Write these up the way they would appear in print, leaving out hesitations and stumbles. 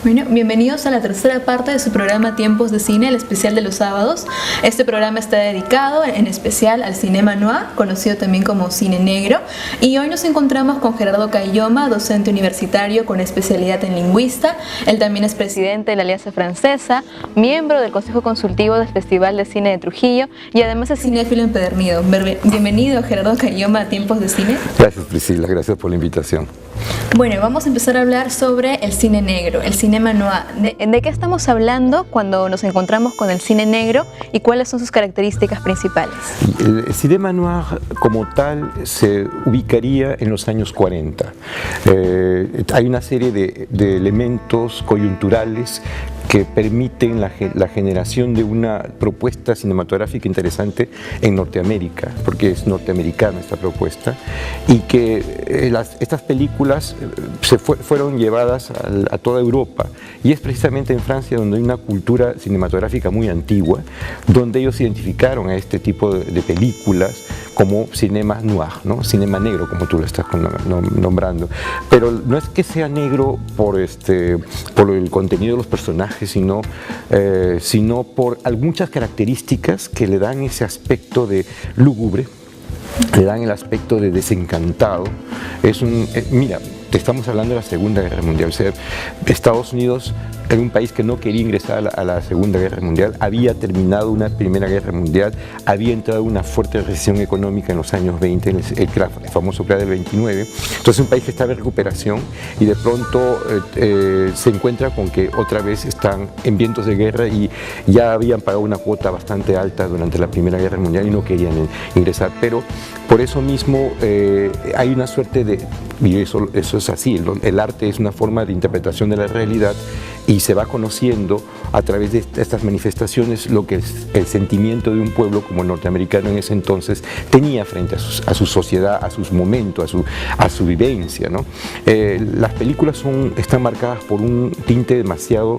Bueno, bienvenidos a la tercera parte de su programa Tiempos de Cine, el especial de los sábados. Este programa está dedicado en especial al cinema noir, conocido también como cine negro. Y hoy nos encontramos con Gerardo Caylloma, docente universitario con especialidad en lingüista. Él también es presidente de la Alianza Francesa, miembro del Consejo Consultivo del Festival de Cine de Trujillo y además es cinéfilo empedernido. Bienvenido, Gerardo Caylloma, a Tiempos de Cine. Gracias, Priscila, gracias por la invitación. Bueno, vamos a empezar a hablar sobre el cine negro, el cinema noir. ¿De qué estamos hablando cuando nos encontramos con el cine negro y cuáles son sus características principales? El cinema noir como tal se ubicaría en los años 40. Hay una serie de elementos coyunturales que permiten la generación de una propuesta cinematográfica interesante en Norteamérica, porque es norteamericana esta propuesta, y que estas películas fueron llevadas a toda Europa, y es precisamente en Francia donde hay una cultura cinematográfica muy antigua, donde ellos identificaron a este tipo de películas como cinema noir, ¿no? Cinema negro, como tú lo estás nombrando. Pero no es que sea negro por el contenido de los personajes, sino por muchas características que le dan ese aspecto de lúgubre, le dan el aspecto de desencantado. Mira, te estamos hablando de la Segunda Guerra Mundial. O sea, Estados Unidos era un país que no quería ingresar a la Segunda Guerra Mundial, había terminado una Primera Guerra Mundial, había entrado una fuerte recesión económica en los años 20, el famoso crack del 29. Entonces un país que estaba en recuperación y de pronto se encuentra con que otra vez están en vientos de guerra y ya habían pagado una cuota bastante alta durante la Primera Guerra Mundial y no querían ingresar. Pero por eso mismo hay una suerte de, y eso es así, el arte es una forma de interpretación de la realidad y se va conociendo a través de estas manifestaciones lo que es el sentimiento de un pueblo como el norteamericano en ese entonces tenía frente a su sociedad, a sus momentos, a su vivencia, ¿no? Las películas están marcadas por un tinte demasiado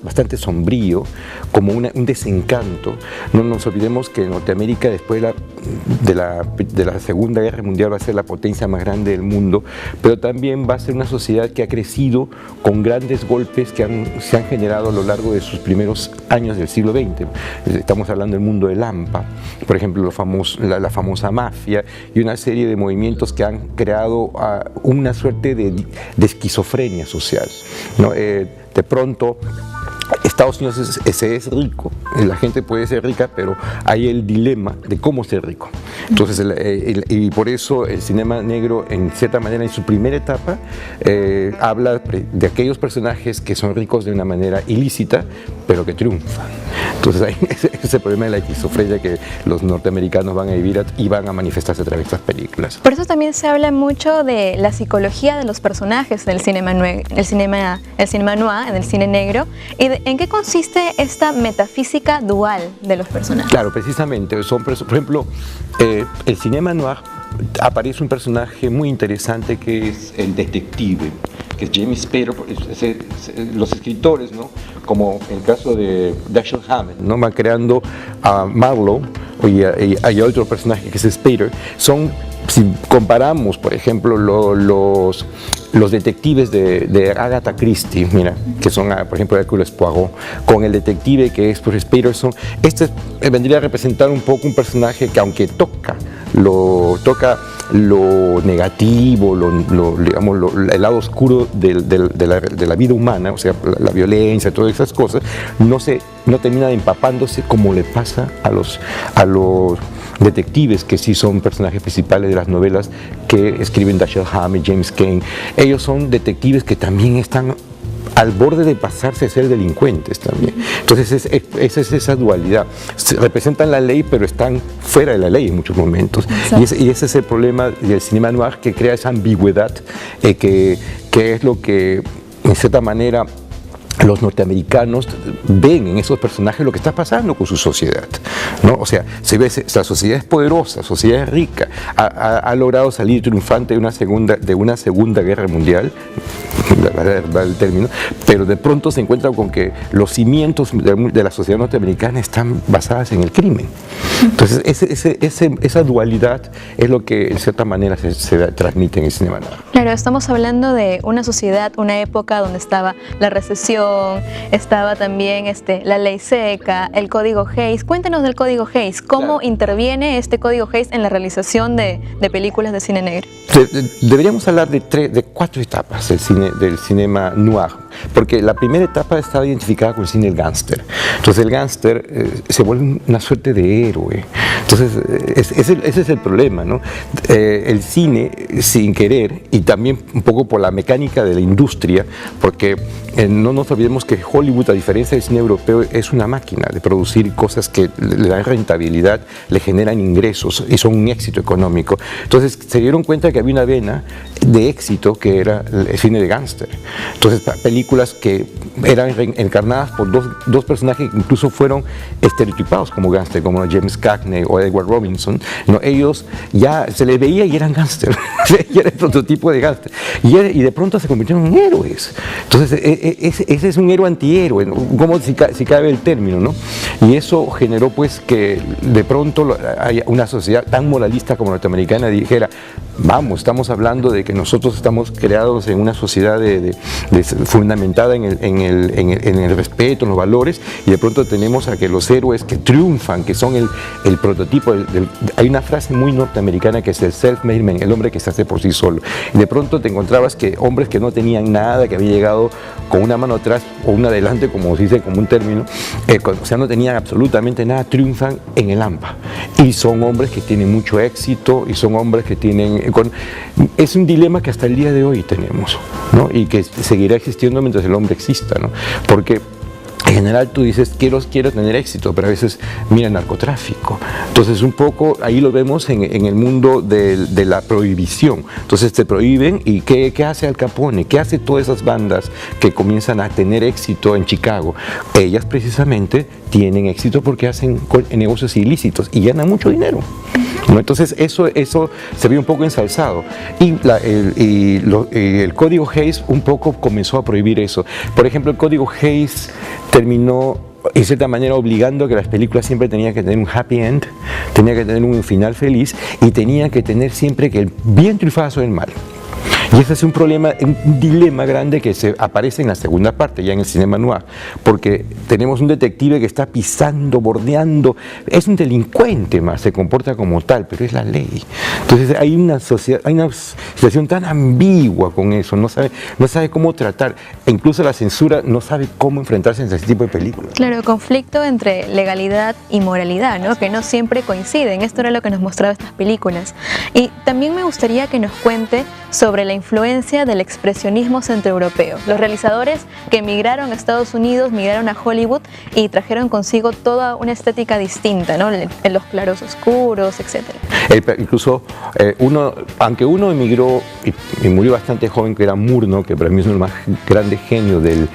bastante sombrío, como un desencanto. No nos olvidemos que Norteamérica después de la Segunda Guerra Mundial va a ser la potencia más grande del mundo, pero también va a ser una sociedad que ha crecido con grandes golpes que se han generado a lo largo de sus primeros años del siglo XX. Estamos hablando del mundo del AMPA, por ejemplo, la famosa mafia y una serie de movimientos que han creado una suerte de esquizofrenia social, ¿no? De pronto, Estados Unidos es rico, la gente puede ser rica, pero hay el dilema de cómo ser rico. Entonces, y por eso el cinema negro, en cierta manera, en su primera etapa, habla de aquellos personajes que son ricos de una manera ilícita, pero que triunfan. Entonces, hay ese problema de la esquizofrenia que los norteamericanos van a vivir y van a manifestarse a través de estas películas. Por eso también se habla mucho de la psicología de los personajes en el cinema noir, en el cine negro, y en qué consiste esta metafísica dual de los personajes. Claro, precisamente, por ejemplo, el cinema noir aparece un personaje muy interesante que es el detective, que es James Spader. Los escritores, ¿no?, como el caso de Dashiell Hammett, ¿no?, van creando a Marlowe y hay otro personaje que es Spader. Si comparamos, por ejemplo, los detectives de Agatha Christie, mira, que son, por ejemplo, Hercule Poirot, con el detective que es por Spader, vendría a representar un poco un personaje que, aunque toca lo negativo, el lado oscuro de la vida humana, o sea, la violencia, todas esas cosas, no termina empapándose como le pasa a los detectives, que sí son personajes principales de las novelas que escriben Dashiell Hammett, James Cain. Ellos son detectives que también están al borde de pasarse a ser delincuentes también. Entonces esa es esa dualidad. Representan la ley, pero están fuera de la ley en muchos momentos. Y ese es el problema del cinema noir, que crea esa ambigüedad, que es lo que, en cierta manera, los norteamericanos ven en esos personajes lo que está pasando con su sociedad, ¿no? O sea, la sociedad es poderosa, la sociedad es rica, ha logrado salir triunfante de una segunda guerra mundial, va el término, pero de pronto se encuentra con que los cimientos de la sociedad norteamericana están basadas en el crimen. Entonces, esa dualidad es lo que en cierta manera se transmite en el cinema noir. Claro, estamos hablando de una sociedad, una época donde estaba la recesión, estaba también la ley seca, el código Hays. Cuéntanos del código Hays, ¿cómo interviene este código Hays en la realización de películas de cine negro? Deberíamos hablar de 4 etapas del cinema noir, porque la primera etapa estaba identificada con el cine del gángster. Entonces el gángster se vuelve una suerte de héroe. Entonces ese es el problema, ¿no? El cine, sin querer, y también un poco por la mecánica de la industria, porque no nos olvidemos que Hollywood, a diferencia del cine europeo, es una máquina de producir cosas que le dan rentabilidad, le generan ingresos y son un éxito económico. Entonces se dieron cuenta que había una vena de éxito que era el cine de gángster. Entonces películas que eran encarnadas por dos personajes que incluso fueron estereotipados como gángster, como James Cagney o Edward Robinson, ¿no? Ellos ya se les veía y eran gángster, y era el prototipo de gángster, y de pronto se convirtieron en héroes. Entonces ese es un héroe antihéroe, ¿no? Como si cabe el término, ¿no? Y eso generó pues que de pronto hay una sociedad tan moralista como norteamericana dijera, vamos, estamos hablando de que nosotros estamos creados en una sociedad fundamentada en el respeto, en los valores, y de pronto tenemos a que los héroes que triunfan, que son el prototipo, hay una frase muy norteamericana que es el self-made man, el hombre que se hace por sí solo, y de pronto te encontrabas que hombres que no tenían nada, que habían llegado con una mano atrás o una adelante, como se dice como un término, o sea, no tenían absolutamente nada, triunfan en el AMPA, y son hombres que tienen mucho éxito, y son hombres que tienen... Es un dilema que hasta el día de hoy tenemos, ¿no? Y que seguirá existiendo mientras el hombre exista, ¿no? Porque en general tú dices, quiero tener éxito, pero a veces mira el narcotráfico. Entonces un poco ahí lo vemos en el mundo de la prohibición. Entonces te prohíben, y ¿qué hace Al Capone? ¿Qué hace todas esas bandas que comienzan a tener éxito en Chicago? Ellas precisamente tienen éxito porque hacen negocios ilícitos y ganan mucho dinero, ¿no? Entonces eso se ve un poco ensalzado, y el código Hays un poco comenzó a prohibir eso. Por ejemplo, el código Hays terminó en cierta manera obligando a que las películas siempre tenían que tener un happy end, tenía que tener un final feliz, y tenía que tener siempre que el bien triunfaba sobre el mal. Y ese es un problema, un dilema grande que se aparece en la segunda parte, ya en el cinema noir, porque tenemos un detective que está pisando, bordeando, es un delincuente más, se comporta como tal, pero es la ley. Entonces hay una situación tan ambigua con eso, no sabe cómo tratar, e incluso la censura no sabe cómo enfrentarse a ese tipo de películas. Claro, conflicto entre legalidad y moralidad, ¿no? Que no siempre coinciden. Esto era lo que nos mostraba estas películas. Y también me gustaría que nos cuente sobre la influencia del expresionismo centroeuropeo. Los realizadores que emigraron a Estados Unidos, migraron a Hollywood y trajeron consigo toda una estética distinta, ¿no? En los claros oscuros, etc. Incluso aunque uno emigró y murió bastante joven, que era Murnau, que para mí es uno de los más grandes genios del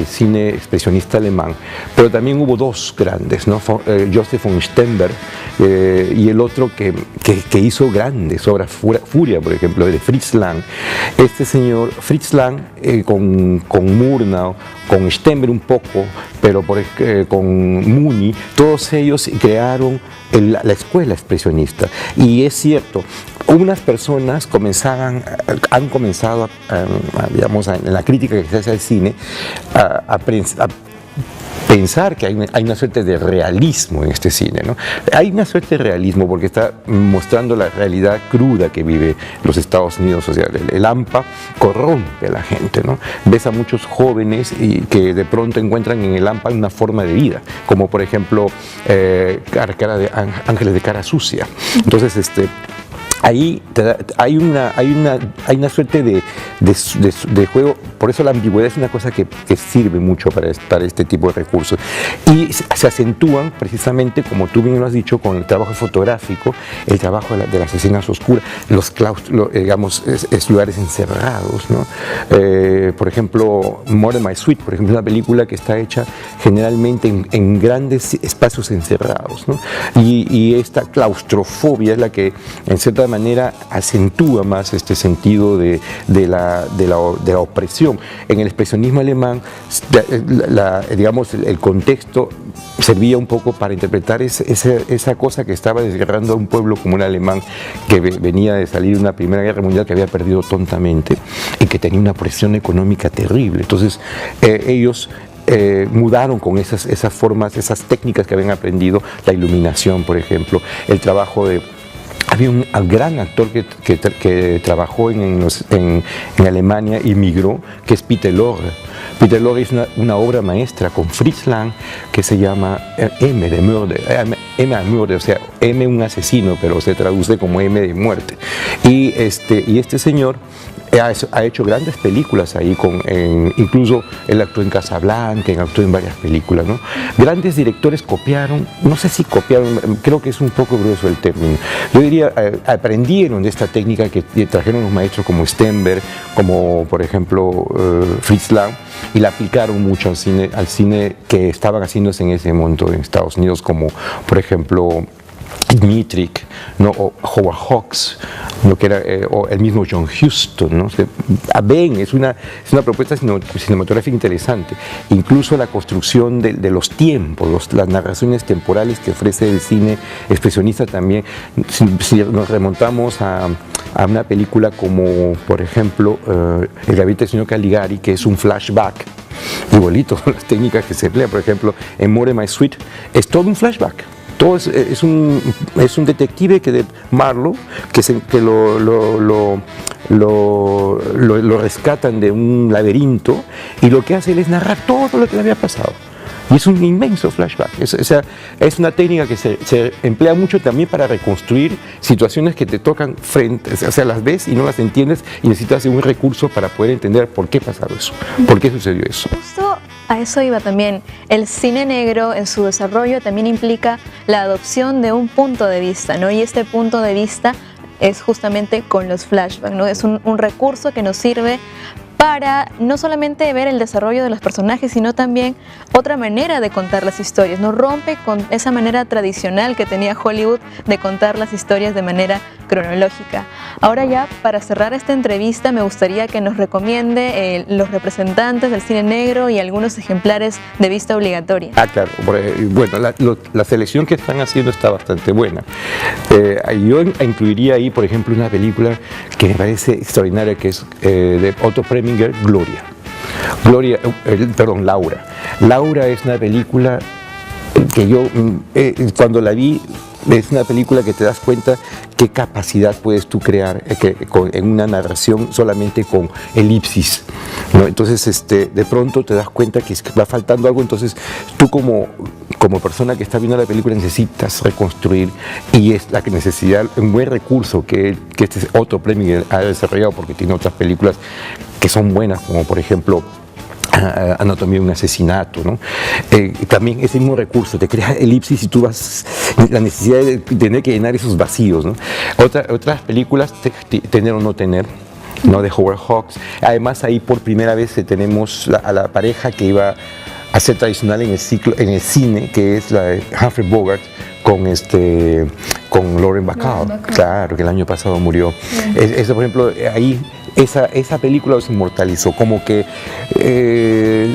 cine expresionista alemán, pero también hubo 2 grandes, ¿no? Joseph von Sternberg y el otro que hizo grandes obras, Furia, por ejemplo, de Fritz Lang. Este señor Fritz Lang con Murnau, con Sternberg un poco, pero con Muni, todos ellos crearon la escuela expresionista. Y es cierto, unas personas han comenzado digamos, en la crítica que se hace al cine a pensar que hay una suerte de realismo en este cine, ¿no? Hay una suerte de realismo porque está mostrando la realidad cruda que vive los Estados Unidos. O sea, el AMPA corrompe a la gente, ¿no? Ves a muchos jóvenes y que de pronto encuentran en el AMPA una forma de vida, como por ejemplo Ángeles de Cara Sucia. Entonces, ahí hay una suerte de juego. Por eso la ambigüedad es una cosa que sirve mucho para este tipo de recursos, y se acentúan precisamente, como tú bien lo has dicho, con el trabajo fotográfico, el trabajo de las escenas oscuras, los claustros, digamos, lugares encerrados, ¿no? Por ejemplo, More Than My Sweet, por ejemplo, es una película que está hecha generalmente en grandes espacios encerrados, ¿no? Y esta claustrofobia es la que en cierta manera acentúa más este sentido de la opresión. En el expresionismo alemán, digamos, el contexto servía un poco para interpretar esa cosa que estaba desgarrando a un pueblo como un alemán que venía de salir de una Primera Guerra Mundial que había perdido tontamente y que tenía una presión económica terrible. Entonces ellos mudaron con esas formas, esas técnicas que habían aprendido, la iluminación, por ejemplo, el trabajo de... Había un gran actor que trabajó en Alemania y migró, que es Peter Lorre. Peter Lorre es una obra maestra con Fritz Lang que se llama M de Murder, o sea, M un asesino, pero se traduce como M de muerte. Y este señor ha hecho grandes películas ahí, incluso él actuó en Casablanca, actuó en varias películas, ¿no? Grandes directores copiaron, no sé si copiaron, creo que es un poco grueso el término. Yo diría, aprendieron de esta técnica que trajeron los maestros como Stenberg, como por ejemplo Fritz Lang, y la aplicaron mucho al cine que estaban haciéndose en ese momento en Estados Unidos, como por ejemplo Dmitrik, ¿no? O Howard Hawks, ¿no? Que era, o el mismo John Huston, ¿no? Ven, es una propuesta cinematográfica interesante. Incluso la construcción de los tiempos, las narraciones temporales que ofrece el cine expresionista también. Si nos remontamos a una película como, por ejemplo, El gabinete del señor Caligari, que es un flashback, igualito, las técnicas que se emplean, por ejemplo, en More My Sweet, es todo un flashback. Todo es un detective de Marlowe que lo rescatan de un laberinto, y lo que hace él es narrar todo lo que le había pasado. Y es un inmenso flashback. Es una técnica que se emplea mucho también para reconstruir situaciones que te tocan frente, o sea, las ves y no las entiendes, y necesitas un recurso para poder entender por qué ha pasado eso, por qué sucedió eso. Justo a eso iba también. El cine negro en su desarrollo también implica la adopción de un punto de vista, ¿no? Y este punto de vista es justamente con los flashbacks, ¿no? Es un recurso que nos sirve para no solamente ver el desarrollo de los personajes, sino también otra manera de contar las historias. Nos rompe con esa manera tradicional que tenía Hollywood de contar las historias de manera cronológica. Ahora ya, para cerrar esta entrevista, me gustaría que nos recomiende los representantes del cine negro y algunos ejemplares de vista obligatoria. Claro. Bueno, la selección que están haciendo está bastante buena. Yo incluiría ahí, por ejemplo, una película que me parece extraordinaria, que es de Otto Preminger, Laura. Laura es una película que yo, cuando la vi, es una película que te das cuenta qué capacidad puedes tú crear en una narración solamente con elipsis, ¿no? Entonces de pronto te das cuenta que va faltando algo, entonces tú como persona que está viendo la película necesitas reconstruir, y es la necesidad, un buen recurso que este Otto Preminger ha desarrollado, porque tiene otras películas que son buenas, como por ejemplo Anatomía de un asesinato, ¿no? También ese mismo recurso te crea elipsis y tú vas, la necesidad de tener que llenar esos vacíos, ¿no? Otras películas, Tener o no tener, ¿no? De Howard Hawks. Además, ahí por primera vez tenemos a la pareja que iba a ser tradicional en el cine, que es la de Humphrey Bogart con Lauren Bacall. Claro, que el año pasado murió. Eso, por ejemplo, ahí esa película los inmortalizó, como que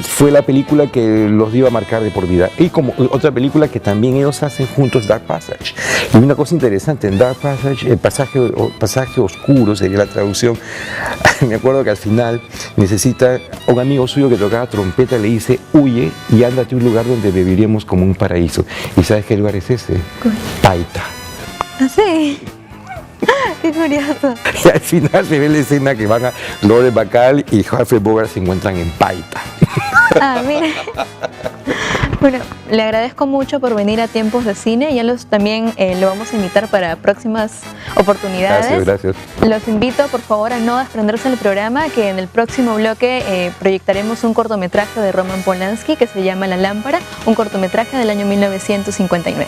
fue la película que los dio a marcar de por vida. Y como otra película que también ellos hacen juntos, Dark Passage. Y una cosa interesante, en Dark Passage, el pasaje oscuro sería la traducción. Me acuerdo que al final necesita un amigo suyo que tocaba trompeta, le dice: huye y ándate a un lugar donde viviríamos como un paraíso. ¿Y sabes qué lugar es ese? Paita. ¿Ah, sí? Qué curioso. Y al final se ve la escena que van a Lauren Bacall y Humphrey Bogart se encuentran en Paita. Mire. Bueno, le agradezco mucho por venir a Tiempos de Cine. Ya también lo vamos a invitar para próximas oportunidades. Gracias. Los invito, por favor, a no desprenderse del programa, que en el próximo bloque proyectaremos un cortometraje de Roman Polanski que se llama La Lámpara, un cortometraje del año 1959.